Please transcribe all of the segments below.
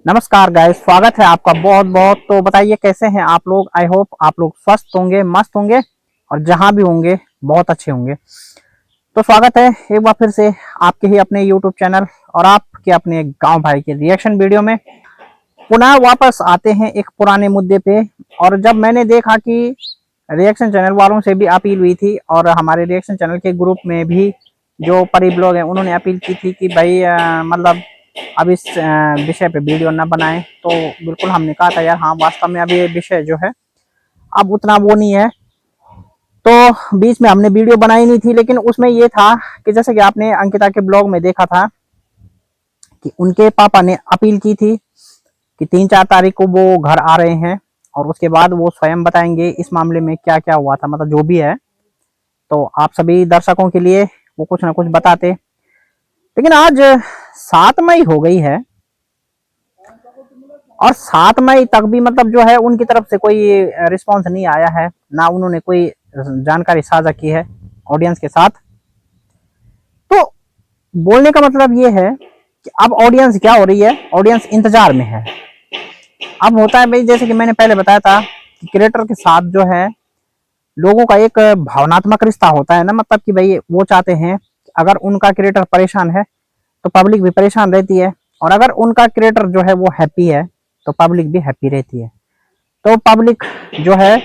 नमस्कार गाइस, स्वागत है आपका बहुत बहुत। तो बताइए कैसे हैं आप लोग। आई होप आप लोग स्वस्थ होंगे, मस्त होंगे और जहां भी होंगे बहुत अच्छे होंगे। तो स्वागत है एक बार फिर से आपके ही अपने यूट्यूब चैनल और आपके अपने गांव भाई के रिएक्शन वीडियो में पुनः वापस आते हैं एक पुराने मुद्दे पे। और जब मैंने देखा कि रिएक्शन चैनल वालों से भी अपील हुई थी और हमारे रिएक्शन चैनल के ग्रुप में भी जो परी ब्लॉग है उन्होंने अपील की थी कि भाई मतलब अब इस विषय पे वीडियो ना बनाएं, तो बिल्कुल हमने कहा था यार हाँ वास्तव में अब ये विषय जो है अब उतना वो नहीं है। तो बीच में हमने वीडियो बनाई नहीं थी, लेकिन उसमें ये था कि जैसे कि आपने अंकिता के ब्लॉग में देखा था कि उनके पापा ने अपील की थी कि 3-4 तारीख को वो घर आ रहे हैं और उसके बाद वो स्वयं बताएंगे इस मामले में क्या क्या हुआ था, मतलब जो भी है। तो आप सभी दर्शकों के लिए वो कुछ ना कुछ बताते। लेकिन आज 7 मई हो गई है और 7 मई तक भी मतलब जो है उनकी तरफ से कोई रिस्पांस नहीं आया है, ना उन्होंने कोई जानकारी साझा की है ऑडियंस के साथ। तो बोलने का मतलब ये है कि अब ऑडियंस क्या हो रही है, ऑडियंस इंतजार में है। अब होता है भाई, जैसे कि मैंने पहले बताया था कि क्रिएटर के साथ जो है लोगों का एक भावनात्मक रिश्ता होता है ना, मतलब कि भाई वो चाहते हैं अगर उनका क्रिएटर परेशान है तो पब्लिक भी परेशान रहती है, और अगर उनका क्रिएटर जो है वो हैप्पी है तो पब्लिक भी हैप्पी रहती है। तो पब्लिक जो है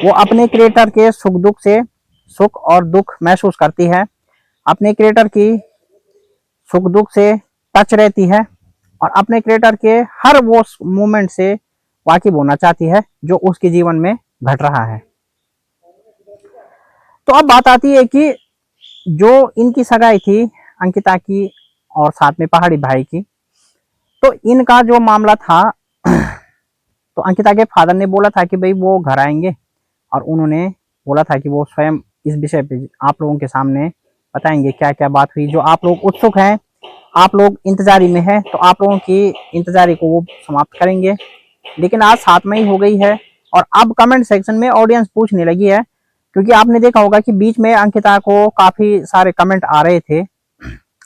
वो अपने क्रिएटर के सुख दुख से सुख और दुख महसूस करती है, अपने क्रिएटर की सुख दुख से टच रहती है और अपने क्रिएटर के हर वो मोमेंट से वाकिफ होना चाहती है जो उसके जीवन में घट रहा है। तो अब बात आती है कि जो इनकी सगाई थी अंकिता की और साथ में पहाड़ी भाई की, तो इनका जो मामला था तो अंकिता के फादर ने बोला था कि भाई वो घर आएंगे और उन्होंने बोला था कि वो स्वयं इस विषय पे आप लोगों के सामने बताएंगे क्या क्या बात हुई। जो आप लोग उत्सुक हैं, आप लोग इंतजारी में हैं, तो आप लोगों की इंतजारी को वो समाप्त करेंगे। लेकिन आज 7 मई हो गई है और अब कमेंट सेक्शन में ऑडियंस पूछने लगी है, क्योंकि आपने देखा होगा कि बीच में अंकिता को काफी सारे कमेंट आ रहे थे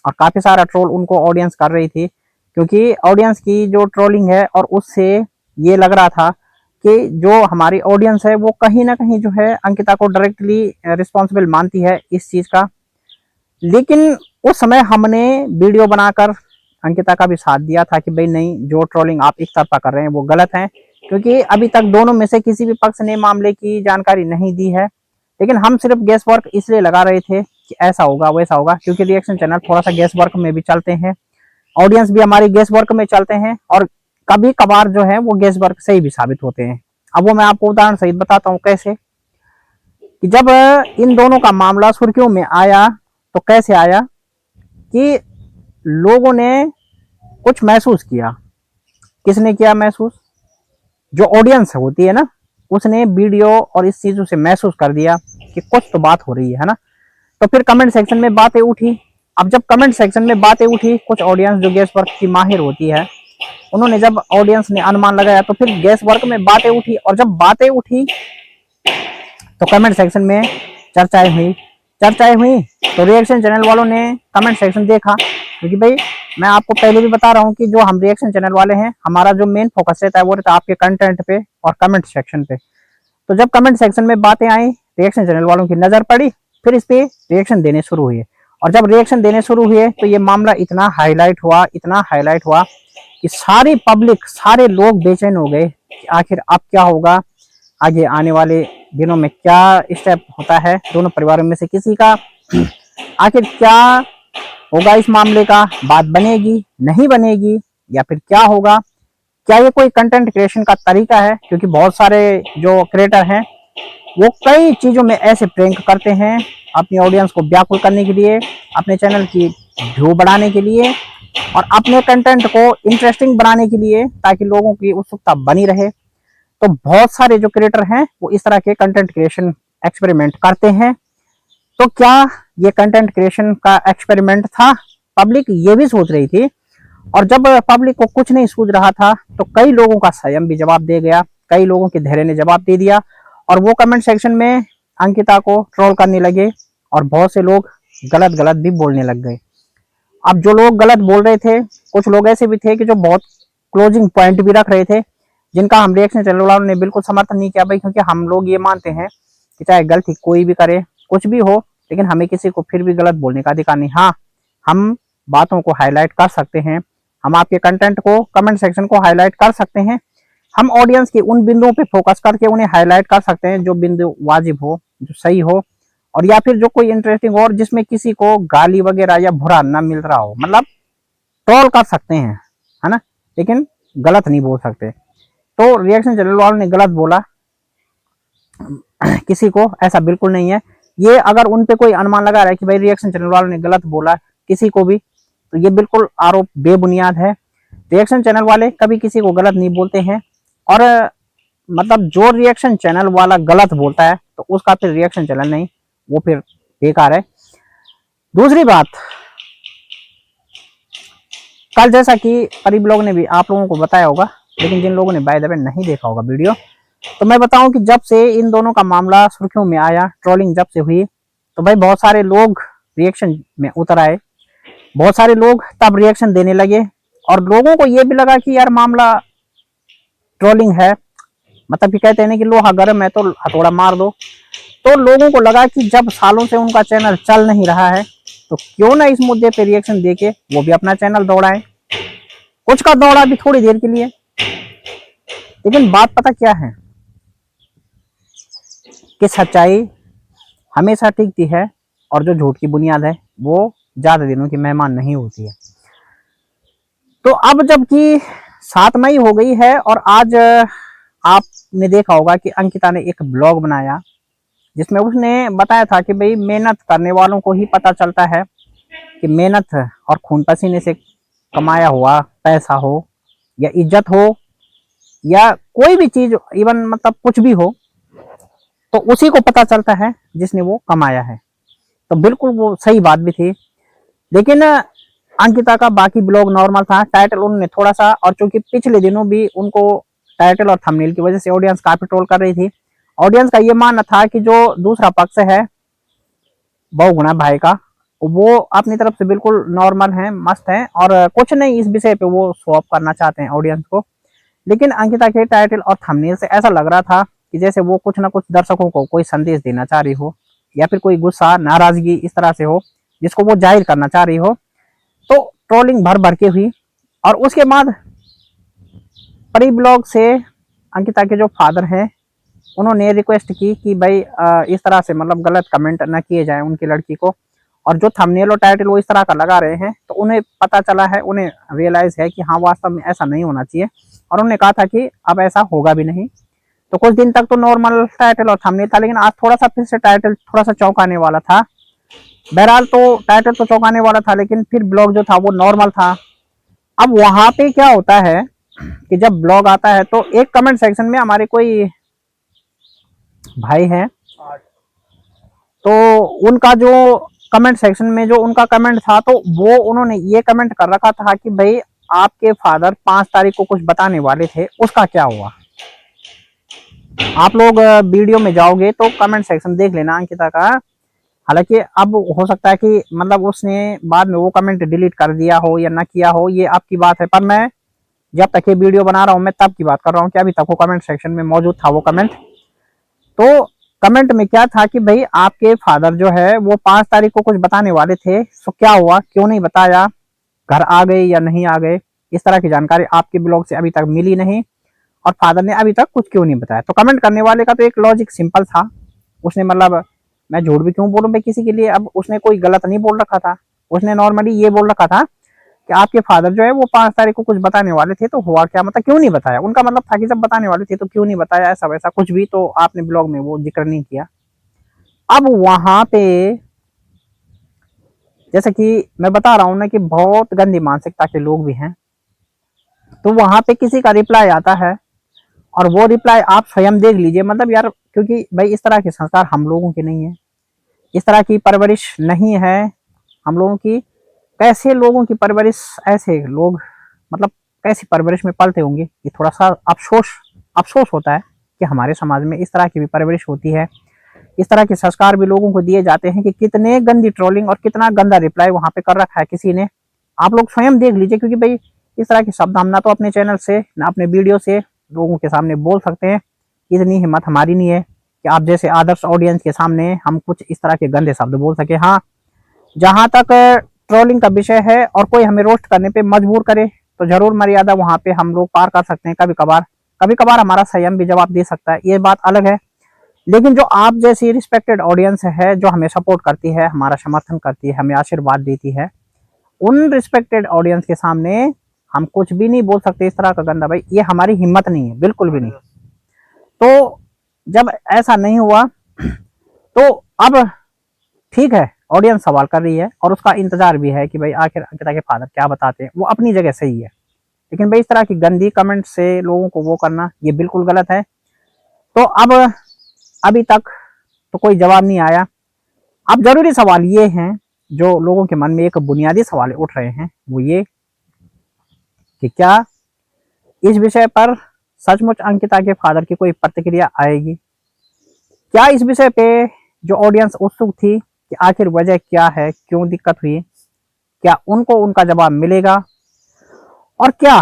और काफी सारा ट्रोल उनको ऑडियंस कर रही थी, क्योंकि ऑडियंस की जो ट्रोलिंग है और उससे ये लग रहा था कि जो हमारी ऑडियंस है वो कहीं ना कहीं जो है अंकिता को डायरेक्टली रिस्पॉन्सिबल मानती है इस चीज का। लेकिन उस समय हमने वीडियो बनाकर अंकिता का भी साथ दिया था कि भाई नहीं, जो ट्रोलिंग आप एक तरफा कर रहे हैं वो गलत है, क्योंकि अभी तक दोनों में से किसी भी पक्ष ने मामले की जानकारी नहीं दी है। लेकिन हम सिर्फ गेस वर्क इसलिए लगा रहे थे कि ऐसा होगा वैसा होगा, क्योंकि रिएक्शन चैनल थोड़ा सा गेस वर्क में भी चलते हैं, ऑडियंस भी हमारी गेस वर्क में चलते हैं और कभी कभार जो है वो गेस वर्क सही भी साबित होते हैं। अब वो मैं आपको उदाहरण सहित बताता हूँ कैसे। कि जब इन दोनों का मामला सुर्खियों में आया तो कैसे आया कि लोगों ने कुछ महसूस किया। किसने किया महसूस? जो ऑडियंस होती है ना, उसने वीडियो और इस चीजों से महसूस कर दिया कि कुछ तो बात हो रही है ना। तो फिर कमेंट सेक्शन में बातें उठी। अब जब कमेंट सेक्शन में बातें उठी, कुछ ऑडियंस जो गेस वर्क की माहिर होती है उन्होंने, जब ऑडियंस ने अनुमान लगाया तो फिर गेस वर्क में बातें उठी, और जब बातें उठी तो कमेंट सेक्शन में चर्चाएं हुई तो रिएक्शन चैनल वालों ने कमेंट सेक्शन देखा, क्योंकि भाई मैं आपको पहले भी बता रहा हूँ कि जो हम रिएक्शन चैनल वाले हैं हमारा जो मेन फोकस रहता है वो रहता है आपके कंटेंट पे और कमेंट सेक्शन पे। तो जब कमेंट सेक्शन में बातें आई, रिएक्शन चैनल वालों की नजर पड़ी, फिर इस पे रिएक्शन देने शुरू हुए। और जब रिएक्शन देने शुरू हुए तो ये मामला इतना हाईलाइट हुआ कि सारी पब्लिक, सारे लोग बेचैन हो गए कि आखिर अब क्या होगा, आगे आने वाले दिनों में क्या स्टेप होता है दोनों परिवारों में से किसी का, आखिर क्या होगा इस मामले का, बात बनेगी नहीं बनेगी या फिर क्या होगा, क्या ये कोई कंटेंट क्रिएशन का तरीका है। क्योंकि बहुत सारे जो क्रिएटर हैं वो कई चीजों में ऐसे प्रैंक करते हैं अपनी ऑडियंस को व्याकुल करने के लिए, अपने चैनल की व्यू बढ़ाने के लिए और अपने कंटेंट को इंटरेस्टिंग बनाने के लिए, ताकि लोगों की उत्सुकता बनी रहे। तो बहुत सारे जो क्रिएटर हैं वो इस तरह के कंटेंट क्रिएशन एक्सपेरिमेंट करते हैं। तो क्या ये कंटेंट क्रिएशन का एक्सपेरिमेंट था? पब्लिक ये भी सोच रही थी। और जब पब्लिक को कुछ नहीं सूझ रहा था तो कई लोगों का संयम भी जवाब दे गया, कई लोगों के धैर्य ने जवाब दे दिया और वो कमेंट सेक्शन में अंकिता को ट्रोल करने लगे और बहुत से लोग गलत गलत भी बोलने लग गए। अब जो लोग गलत बोल रहे थे, कुछ लोग ऐसे भी थे कि जो बहुत क्लोजिंग पॉइंट भी रख रहे थे, जिनका हम रिएक्शन चैनल वालों ने बिल्कुल समर्थन नहीं किया भाई, क्योंकि हम लोग ये मानते हैं कि चाहे गलती कोई भी करे, कुछ भी हो, लेकिन हमें किसी को फिर भी गलत बोलने का अधिकार नहीं। हाँ, हम बातों को हाईलाइट कर सकते हैं, हम आपके कंटेंट को, कमेंट सेक्शन को हाईलाइट कर सकते हैं, हम ऑडियंस के उन बिंदुओं पे फोकस करके उन्हें हाईलाइट कर सकते हैं जो बिंदु वाजिब हो, जो सही हो, और या फिर जो कोई इंटरेस्टिंग हो और जिसमें किसी को गाली वगैरह या बुरा ना मिल रहा हो, मतलब ट्रोल कर सकते हैं, है ना, लेकिन गलत नहीं बोल सकते। तो रिएक्शन चैनल वालों ने गलत बोला किसी को, ऐसा बिल्कुल नहीं है। ये अगर उन पे कोई अनुमान लगा रहा है कि भाई रिएक्शन चैनल वालों ने गलत बोला किसी को भी, तो ये बिल्कुल आरोप बेबुनियाद है। रिएक्शन चैनल वाले कभी किसी को गलत नहीं बोलते हैं, और मतलब जो रिएक्शन चैनल वाला गलत बोलता है तो उसका फिर रिएक्शन चैनल नहीं, वो फिर बेकार है। दूसरी बात, कल जैसा कि परी ब्लॉग ने भी आप लोगों को बताया होगा, लेकिन जिन लोगों ने बाय द वे नहीं देखा होगा वीडियो, तो मैं बताऊं कि जब से इन दोनों का मामला सुर्खियों में आया, ट्रोलिंग जब से हुई, तो भाई बहुत सारे लोग रिएक्शन में उतर आए, बहुत सारे लोग तब रिएक्शन देने लगे, और लोगों को ये भी लगा कि यार मामला ट्रोलिंग है, मतलब कि कहते हैं ना कि लोहा गर्म है तो हथौड़ा मार दो। तो लोगों को लगा कि जब सालों से उनका चैनल चल नहीं रहा है, तो क्यों ना इस मुद्दे पे रिएक्शन देके वो भी अपना चैनल दौड़ाए। कुछ का दौड़ा भी थोड़ी देर के लिए, लेकिन बात पता क्या है कि सच्चाई हमेशा टिकती है, और जो झूठ की बुनियाद है वो ज्यादा दिनों की मेहमान नहीं होती है। तो अब जबकि 7 मई हो गई है, और आज आपने देखा होगा कि अंकिता ने एक ब्लॉग बनाया जिसमें उसने बताया था कि भाई मेहनत करने वालों को ही पता चलता है कि मेहनत और खून पसीने से कमाया हुआ पैसा हो या इज्जत हो या कोई भी चीज, इवन मतलब कुछ भी हो, तो उसी को पता चलता है जिसने वो कमाया है। तो बिल्कुल वो सही बात भी थी। लेकिन अंकिता का बाकी ब्लॉग नॉर्मल था, टाइटल उन्होंने थोड़ा सा, और चूंकि पिछले दिनों भी उनको टाइटल और थंबनेल की वजह से ऑडियंस काफी ट्रोल कर रही थी। ऑडियंस का ये मानना था कि जो दूसरा पक्ष है बहुगुणा भाई का, वो अपनी तरफ से बिल्कुल नॉर्मल है, मस्त है, और कुछ नहीं इस विषय पे वो शो ऑफ करना चाहते हैं ऑडियंस को। लेकिन अंकिता के टाइटल और थंबनेल से ऐसा लग रहा था कि जैसे वो कुछ ना कुछ दर्शकों को कोई संदेश देना चाह रही हो, या फिर कोई गुस्सा नाराजगी इस तरह से हो जिसको वो जाहिर करना चाह रही हो। तो ट्रोलिंग भर भर के हुई, और उसके बाद परी ब्लॉग से अंकिता के जो फादर हैं उन्होंने रिक्वेस्ट की कि भाई इस तरह से मतलब गलत कमेंट ना किए जाए उनकी लड़की को, और जो थंबनेल और टाइटल वो इस तरह का लगा रहे हैं, तो उन्हें पता चला है, उन्हें रियलाइज है कि हाँ वास्तव में ऐसा नहीं होना चाहिए, और उन्होंने कहा था कि अब ऐसा होगा भी नहीं। तो कुछ दिन तक तो नॉर्मल टाइटल और थंबनेल था, लेकिन आज थोड़ा सा फिर से टाइटल थोड़ा सा चौंकाने वाला था। बहरहाल तो टाइटल तो चौंकाने वाला था, लेकिन फिर ब्लॉग जो था वो नॉर्मल था। अब वहां पे क्या होता है कि जब ब्लॉग आता है तो एक कमेंट सेक्शन में हमारे कोई भाई हैं, तो उनका जो कमेंट सेक्शन में जो उनका कमेंट था, तो वो उन्होंने ये कमेंट कर रखा था कि भाई आपके फादर 5 तारीख को कुछ बताने वाले थे, उसका क्या हुआ। आप लोग वीडियो में जाओगे तो कमेंट सेक्शन देख लेना अंकिता का। हालांकि अब हो सकता है कि मतलब उसने बाद में वो कमेंट डिलीट कर दिया हो या ना किया हो, ये आपकी बात है, पर मैं जब तक ये वीडियो बना रहा हूँ मैं तब की बात कर रहा हूँ कि अभी तक वो कमेंट सेक्शन में मौजूद था वो कमेंट। तो कमेंट में क्या था कि भाई आपके फादर जो है वो 5 तारीख को कुछ बताने वाले थे, तो क्या हुआ, क्यों नहीं बताया, घर आ गए या नहीं आ गए, इस तरह की जानकारी आपके ब्लॉग से अभी तक मिली नहीं, और फादर ने अभी तक कुछ क्यों नहीं बताया। तो कमेंट करने वाले का तो एक लॉजिक सिंपल था, उसने मतलब मैं झूठ भी क्यों बोलूं भाई किसी के लिए, अब उसने कोई गलत नहीं बोल रखा था, उसने नॉर्मली ये बोल रखा था कि आपके फादर जो है वो 5 तारीख को कुछ बताने वाले थे, तो हुआ क्या, मतलब क्यों नहीं बताया। उनका मतलब था कि जब बताने वाले थे तो क्यों नहीं बताया, ऐसा वैसा कुछ भी तो आपने ब्लॉग में वो जिक्र नहीं किया। अब वहां पे जैसे कि मैं बता रहा हूं ना कि बहुत गंदी मानसिकता के लोग भी हैं, तो वहां पे किसी का रिप्लाई आता है, और वो रिप्लाई आप स्वयं देख लीजिए, मतलब यार क्योंकि भाई इस तरह के संस्कार हम लोगों के नहीं है, इस तरह की परवरिश नहीं है हम लोगों की। कैसे लोगों की परवरिश, ऐसे लोग मतलब कैसी परवरिश में पलते होंगे, ये थोड़ा सा अफसोस अफसोस होता है कि हमारे समाज में इस तरह की भी परवरिश होती है, इस तरह के संस्कार भी लोगों को दिए जाते हैं कि कितने गंदी ट्रोलिंग और कितना गंदा रिप्लाई वहां पे कर रखा है किसी ने, आप लोग स्वयं देख लीजिए। क्योंकि भाई इस तरह के शब्द हम ना तो अपने चैनल से ना अपने वीडियो से लोगों के सामने बोल सकते हैं। इतनी हिम्मत हमारी नहीं है कि आप जैसे आदर्श ऑडियंस के सामने हम कुछ इस तरह के गंदे शब्द बोल सके। हाँ, जहां तक ट्रोलिंग का विषय है और कोई हमें रोस्ट करने पे मजबूर करे तो जरूर मर्यादा वहां पे हम लोग पार कर सकते हैं। कभी कभार हमारा संयम भी जवाब दे सकता है, ये बात अलग है। लेकिन जो आप जैसी रिस्पेक्टेड ऑडियंस है, जो हमें सपोर्ट करती है, हमारा समर्थन करती है, हमें आशीर्वाद देती है, उन रिस्पेक्टेड ऑडियंस के सामने हम कुछ भी नहीं बोल सकते इस तरह का गंदा। भाई ये हमारी हिम्मत नहीं है, बिल्कुल भी नहीं। तो जब ऐसा नहीं हुआ तो अब ठीक है, ऑडियंस सवाल कर रही है और उसका इंतजार भी है कि भाई आखिर अंकिता के फादर क्या बताते हैं। वो अपनी जगह सही है, लेकिन भाई इस तरह की गंदी कमेंट से लोगों को वो करना ये बिल्कुल गलत है। तो अब अभी तक तो कोई जवाब नहीं आया। अब जरूरी सवाल ये हैं जो लोगों के मन में एक बुनियादी सवाल उठ रहे हैं, वो ये कि क्या इस विषय पर सचमुच अंकिता के फादर की कोई प्रतिक्रिया आएगी? क्या इस विषय पे जो ऑडियंस उत्सुक थी कि आखिर वजह क्या है, क्यों दिक्कत हुई, क्या उनको उनका जवाब मिलेगा? और क्या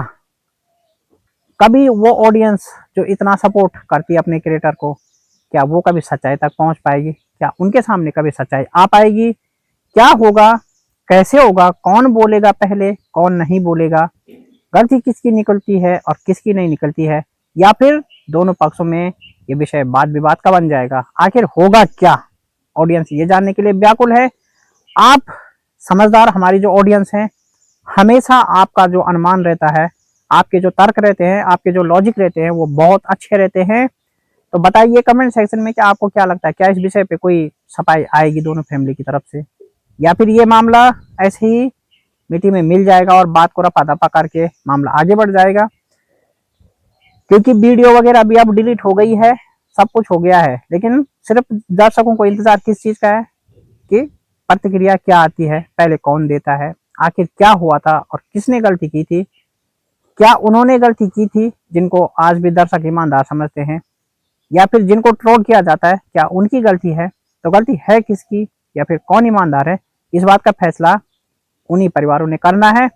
कभी वो ऑडियंस जो इतना सपोर्ट करती है अपने क्रिएटर को, क्या वो कभी सच्चाई तक पहुंच पाएगी? क्या उनके सामने कभी सच्चाई आ पाएगी? क्या होगा, कैसे होगा, कौन बोलेगा पहले, कौन नहीं बोलेगा, गलती किसकी निकलती है और किसकी नहीं निकलती है, या फिर दोनों पक्षों में ये विषय वाद विवाद का बन जाएगा? आखिर होगा क्या? ऑडियंस ये जानने के लिए व्याकुल है। आप समझदार हमारी जो ऑडियंस है, हमेशा आपका जो अनुमान रहता है, आपके जो तर्क रहते हैं, आपके जो लॉजिक रहते हैं, वो बहुत अच्छे रहते हैं। तो बताइए कमेंट सेक्शन में कि आपको क्या लगता है, क्या इस विषय पे कोई सफाई आएगी दोनों फैमिली की तरफ से, या फिर ये मामला ऐसे ही मिट्टी में मिल जाएगा और बात को रफा दफा करके मामला आगे बढ़ जाएगा? क्योंकि वीडियो वगैरह अभी अब डिलीट हो गई है, सब कुछ हो गया है, लेकिन सिर्फ दर्शकों को इंतजार किस चीज का है कि प्रतिक्रिया क्या आती है, पहले कौन देता है, आखिर क्या हुआ था और किसने गलती की थी, क्या उन्होंने गलती की थी जिनको आज भी दर्शक ईमानदार समझते हैं, या फिर जिनको ट्रोल किया जाता है क्या उनकी गलती है? तो गलती है किसकी, या फिर कौन ईमानदार है, इस बात का फैसला उन्हीं परिवारों ने करना है।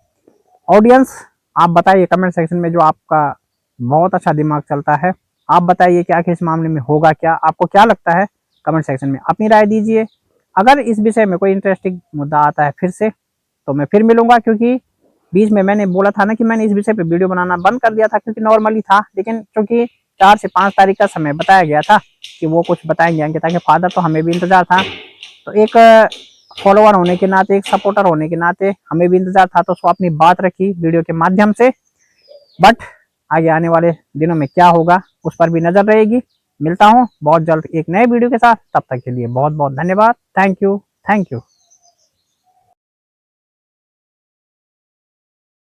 ऑडियंस आप बताइए कमेंट सेक्शन में, जो आपका बहुत अच्छा दिमाग चलता है, आप बताइए कि आखिर इस मामले में होगा क्या, आपको क्या लगता है? कमेंट सेक्शन में अपनी राय दीजिए। अगर इस विषय में कोई इंटरेस्टिंग मुद्दा आता है फिर से, तो मैं फिर मिलूंगा, क्योंकि बीच में मैंने बोला था ना कि मैंने इस विषय पे वीडियो बनाना बंद कर दिया था क्योंकि नॉर्मली था, लेकिन क्योंकि 4 से 5 तारीख का समय बताया गया था कि वो कुछ बताएंगे अंकिता के फादर, तो हमें भी इंतजार था। तो एक फॉलोअर होने के नाते, एक सपोर्टर होने के नाते हमें भी इंतजार था, तो उसको अपनी बात रखी वीडियो के माध्यम से। बट आगे आने वाले दिनों में क्या होगा उस पर भी नजर रहेगी। मिलता हूँ बहुत जल्द एक नए वीडियो के साथ, तब तक के लिए बहुत बहुत धन्यवाद। Thank you.